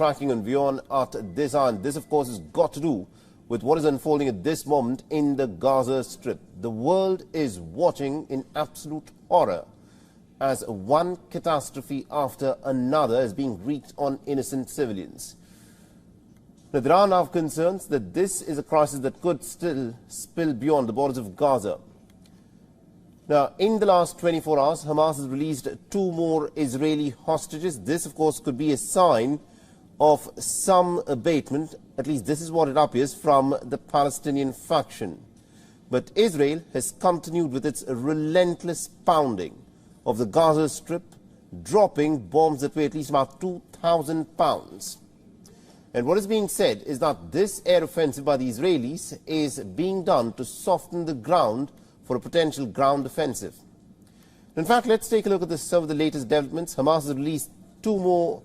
tracking on Vion at this hour. And this, of course, has got to do with what is unfolding at this moment in the Gaza Strip. The world is watching in absolute horror as one catastrophe after another is being wreaked on innocent civilians. Now, there are now concerns that this is a crisis that could still spill beyond the borders of Gaza. Now, in the last 24 hours, Hamas has released 2 more Israeli hostages. This, of course, could be a sign of some abatement. At least this is what it appears from the Palestinian faction. But Israel has continued with its relentless pounding of the Gaza Strip, dropping bombs that weigh at least about 2,000 pounds. And what is being said is that this air offensive by the Israelis is being done to soften the ground for a potential ground offensive. In fact, let's take a look at some of the latest developments. Hamas has released 2 more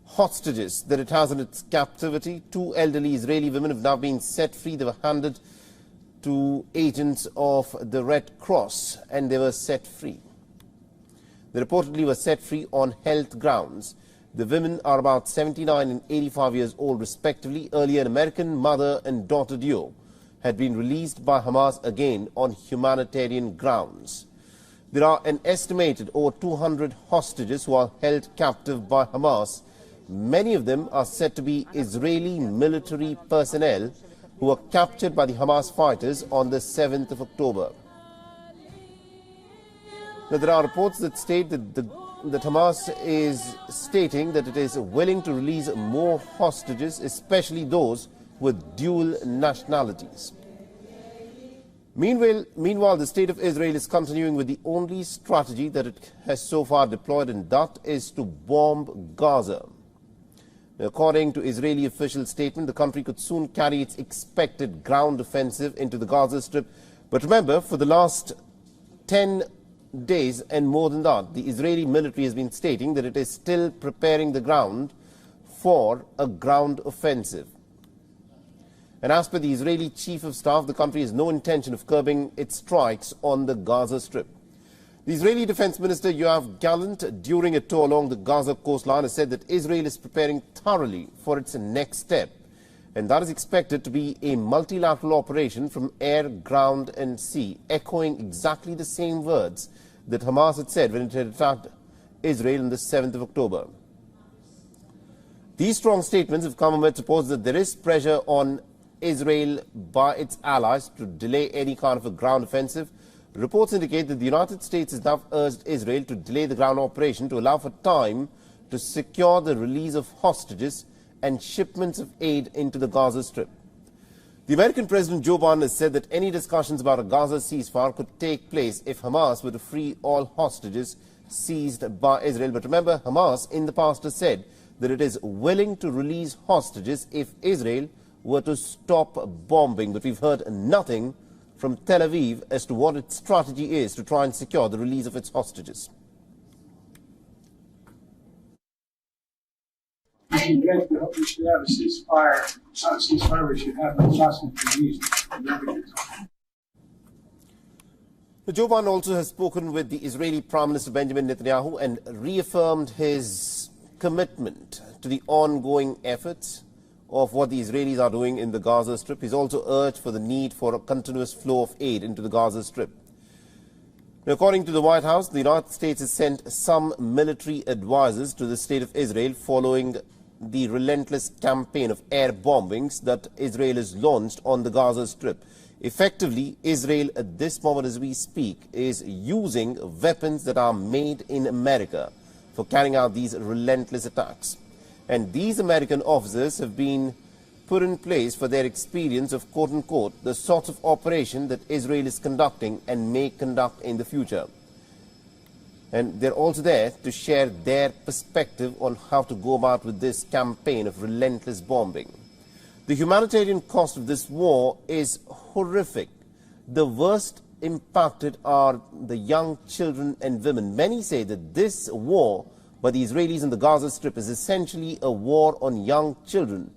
hostages that it has in its captivity. 2 elderly Israeli women have now been set free. They were handed to agents of the Red Cross and they were set free. They reportedly were set free on health grounds. The women are about 79 and 85 years old respectively. Earlier, an American mother and daughter duo had been released by Hamas again on humanitarian grounds. There are an estimated over 200 hostages who are held captive by Hamas. Many of them are said to be Israeli military personnel who were captured by the Hamas fighters on the 7th of October. Now, there are reports that state that Hamas is stating that it is willing to release more hostages, especially those with dual nationalities. Meanwhile, the state of Israel is continuing with the only strategy that it has so far deployed, and that is to bomb Gaza. According to Israeli official statement, the country could soon carry its expected ground offensive into the Gaza Strip. But remember, for the last 10 days and more than that, the Israeli military has been stating that it is still preparing the ground for a ground offensive. And as per the Israeli chief of staff, the country has no intention of curbing its strikes on the Gaza Strip. The Israeli Defense Minister Yoav Gallant, during a tour along the Gaza coastline, has said that Israel is preparing thoroughly for its next step, and that is expected to be a multilateral operation from air, ground and sea, echoing exactly the same words that Hamas had said when it had attacked Israel on the 7th of October. These strong statements have come amid reports that there is pressure on Israel by its allies to delay any kind of a ground offensive. Reports indicate that the United States has now urged Israel to delay the ground operation to allow for time to secure the release of hostages and shipments of aid into the Gaza Strip. The American President Joe Biden has said that any discussions about a Gaza ceasefire could take place if Hamas were to free all hostages seized by Israel. But remember, Hamas in the past has said that it is willing to release hostages if Israel were to stop bombing. But we've heard nothing from Tel Aviv as to what its strategy is to try and secure the release of its hostages. We should have a ceasefire. Not a ceasefire, we should have an assassination release. Joe Biden also has spoken with the Israeli Prime Minister Benjamin Netanyahu and reaffirmed his commitment to the ongoing efforts of what the Israelis are doing in the Gaza Strip. He's also urged for the need for a continuous flow of aid into the Gaza Strip. Now, according to the White House, the United States has sent some military advisors to the state of Israel following the relentless campaign of air bombings that Israel has launched on the Gaza Strip. Effectively, Israel at this moment as we speak is using weapons that are made in America for carrying out these relentless attacks. And these American officers have been put in place for their experience of, quote-unquote, the sorts of operation that Israel is conducting and may conduct in the future. And they're also there to share their perspective on how to go about with this campaign of relentless bombing. The humanitarian cost of this war is horrific. The worst impacted are the young children and women. Many say that this war by the Israelis in the Gaza Strip is essentially a war on young children.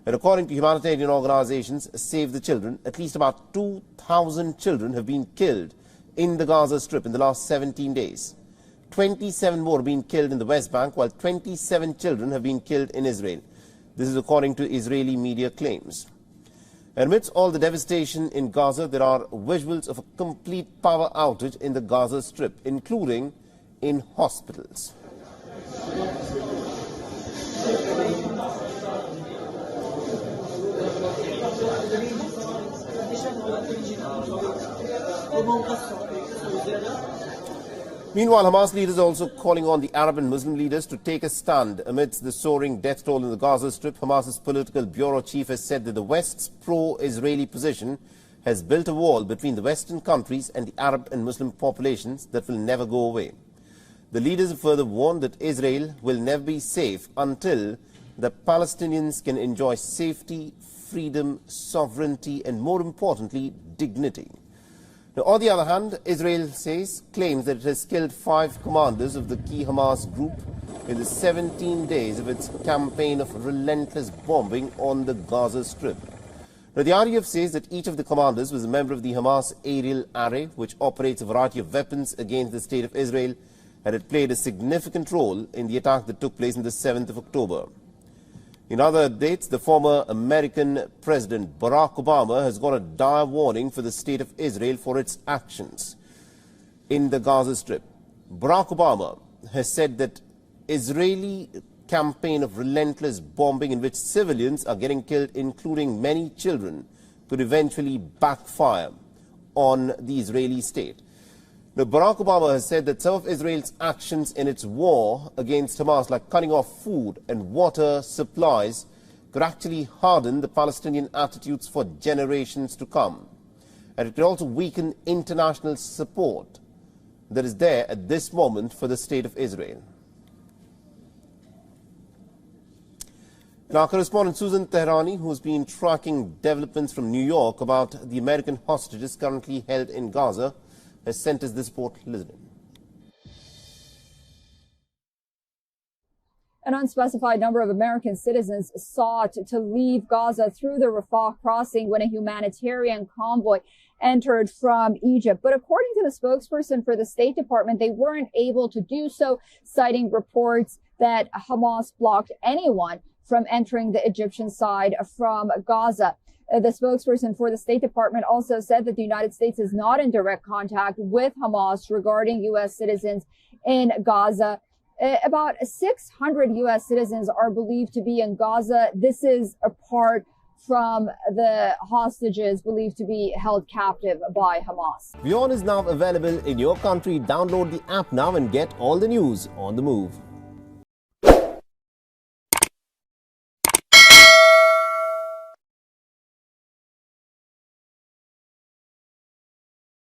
And according to humanitarian organizations, Save the Children, at least about 2,000 children have been killed in the Gaza Strip in the last 17 days. 27 more have been killed in the West Bank, while 27 children have been killed in Israel. This is according to Israeli media claims. Amidst all the devastation in Gaza, there are visuals of a complete power outage in the Gaza Strip, including in hospitals. Meanwhile, Hamas leaders are also calling on the Arab and Muslim leaders to take a stand amidst the soaring death toll in the Gaza Strip. Hamas's political bureau chief has said that the West's pro-Israeli position has built a wall between the Western countries and the Arab and Muslim populations that will never go away. The leaders have further warned that Israel will never be safe until the Palestinians can enjoy safety, freedom, sovereignty, and more importantly, dignity. Now, on the other hand, Israel claims that it has killed 5 commanders of the key Hamas group in the 17 days of its campaign of relentless bombing on the Gaza Strip. Now, the RDF says that each of the commanders was a member of the Hamas aerial array, which operates a variety of weapons against the state of Israel, and it played a significant role in the attack that took place on the 7th of October. In other updates, the former American President Barack Obama has got a dire warning for the state of Israel for its actions in the Gaza Strip. Barack Obama has said that Israeli campaign of relentless bombing in which civilians are getting killed, including many children, could eventually backfire on the Israeli state. Now, Barack Obama has said that some of Israel's actions in its war against Hamas, like cutting off food and water supplies, could actually harden the Palestinian attitudes for generations to come. And it could also weaken international support that is there at this moment for the state of Israel. Now, our correspondent Susan Tehrani, who's been tracking developments from New York about the American hostages currently held in Gaza, has sent us this report. Listen. An unspecified number of American citizens sought to leave Gaza through the Rafah crossing when a humanitarian convoy entered from Egypt. But according to the spokesperson for the State Department, they weren't able to do so, citing reports that Hamas blocked anyone from entering the Egyptian side from Gaza. The spokesperson for the State Department also said that the United States is not in direct contact with Hamas regarding U.S. citizens in Gaza. About 600 U.S. citizens are believed to be in Gaza. This is apart from the hostages believed to be held captive by Hamas. WION is now available in your country. Download the app now and get all the news on the move.